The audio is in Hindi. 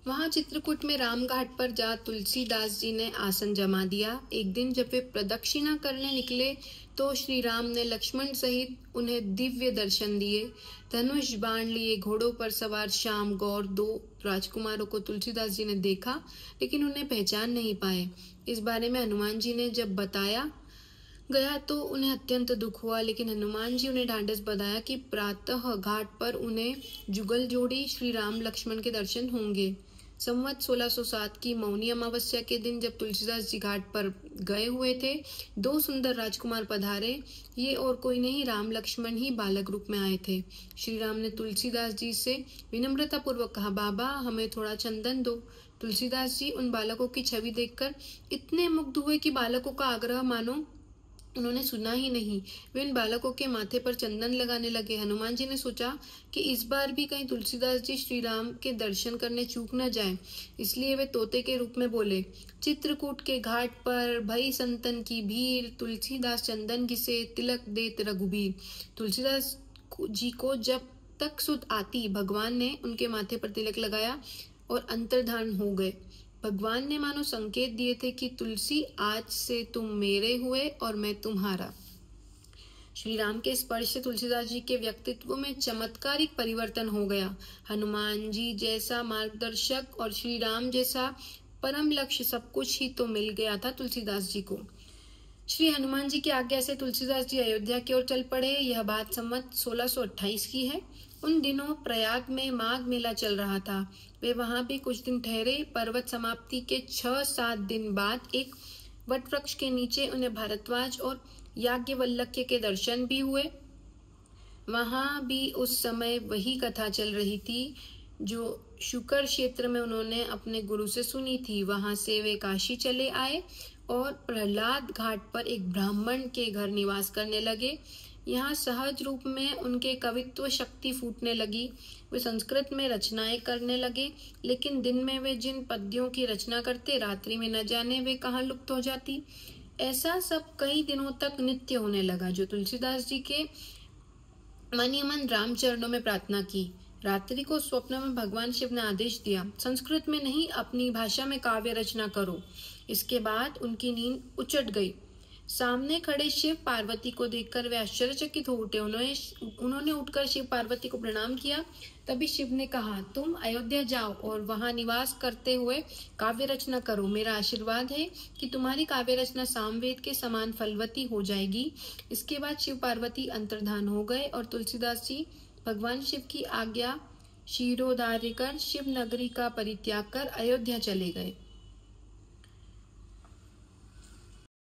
वहां चित्रकूट में रामघाट पर जा तुलसीदास जी ने आसन जमा दिया। एक दिन जब वे प्रदक्षिणा करने निकले तो श्री राम ने लक्ष्मण सहित उन्हें दिव्य दर्शन दिए। धनुष बाण लिए घोड़ों पर सवार श्याम गौर दो राजकुमारों को तुलसीदास जी ने देखा, लेकिन उन्हें पहचान नहीं पाए। इस बारे में हनुमान जी ने जब बताया गया तो उन्हें अत्यंत दुख हुआ, लेकिन हनुमान जी उन्हें ढांढस बंधाया कि प्रातः घाट पर उन्हें जुगल जोड़ी श्री राम लक्ष्मण के दर्शन होंगे। संवत 1607 की मौनी अमावस्या के दिन जब तुलसीदास जी घाट पर गए हुए थे, दो सुंदर राजकुमार पधारे। ये और कोई नहीं, राम लक्ष्मण ही बालक रूप में आए थे। श्री राम ने तुलसीदास जी से विनम्रता पूर्वक कहा, बाबा हमें थोड़ा चंदन दो। तुलसीदास जी उन बालकों की छवि देखकर इतने मुग्ध हुए कि बालकों का आग्रह मानो उन्होंने सुना ही नहीं। वे उन बालकों के माथे पर चंदन लगाने लगे। हनुमान जी ने सोचा कि इस बार भी कहीं तुलसीदास जी श्री राम के दर्शन करने चूक न जाए, इसलिए वे तोते के रूप में बोले, चित्रकूट के घाट पर भई संतन की भीड़, तुलसीदास चंदन घिसे तिलक देत रघुबीर। तुलसीदास जी को जब तक सुध आती, भगवान ने उनके माथे पर तिलक लगाया और अंतर्धान हो गए। भगवान ने मानो संकेत दिए थे कि तुलसी आज से तुम मेरे हुए और मैं तुम्हारा। श्री राम के स्पर्श से तुलसीदास जी के व्यक्तित्व में चमत्कारिक परिवर्तन हो गया। हनुमान जी जैसा मार्गदर्शक और श्री राम जैसा परम लक्ष्य सब कुछ ही तो मिल गया था तुलसीदास जी को। श्री हनुमान जी की आज्ञा से तुलसीदास जी अयोध्या की ओर चल पड़े। यह बात संवत 1628 की है। उन दिनों प्रयाग में माघ मेला चल रहा था। वे वहां भी कुछ दिन ठहरे। पर्वत समाप्ति के 6-7 दिन बाद एक वट वृक्ष के नीचे उन्हें भारद्वाज और याज्ञवल्क्य के दर्शन भी हुए। वहां भी उस समय वही कथा चल रही थी जो शुकर क्षेत्र में उन्होंने अपने गुरु से सुनी थी। वहां से वे काशी चले आए और प्रहलाद घाट पर एक ब्राह्मण के घर निवास करने लगे। यहाँ सहज रूप में उनके कवित्व शक्ति फूटने लगी। वे संस्कृत में रचनाएं करने लगे, लेकिन दिन में वे जिन पद्यों की रचना करते, रात्रि में न जाने वे कहाँ लुप्त हो जाती। ऐसा सब कई दिनों तक नित्य होने लगा। जो तुलसीदास जी के मन ही मन राम चरणों में प्रार्थना की। रात्रि को स्वप्न में भगवान शिव ने आदेश दिया, संस्कृत में नहीं अपनी भाषा में काव्य रचना करो। इसके बाद उनकी नींद उचट गई। सामने खड़े शिव पार्वती को देखकर वे आश्चर्यचकित हो उठे। उन्होंने उठकर शिव पार्वती को प्रणाम किया। तभी शिव ने कहा, तुम अयोध्या जाओ और वहां निवास करते हुए काव्य रचना करो। मेरा आशीर्वाद है कि तुम्हारी काव्य रचना सामवेद के समान फलवती हो जाएगी। इसके बाद शिव पार्वती अंतर्धान हो गए और तुलसीदास जी भगवान शिव की आज्ञा शिरोधार्य कर शिव नगरी का परित्याग कर अयोध्या चले गए।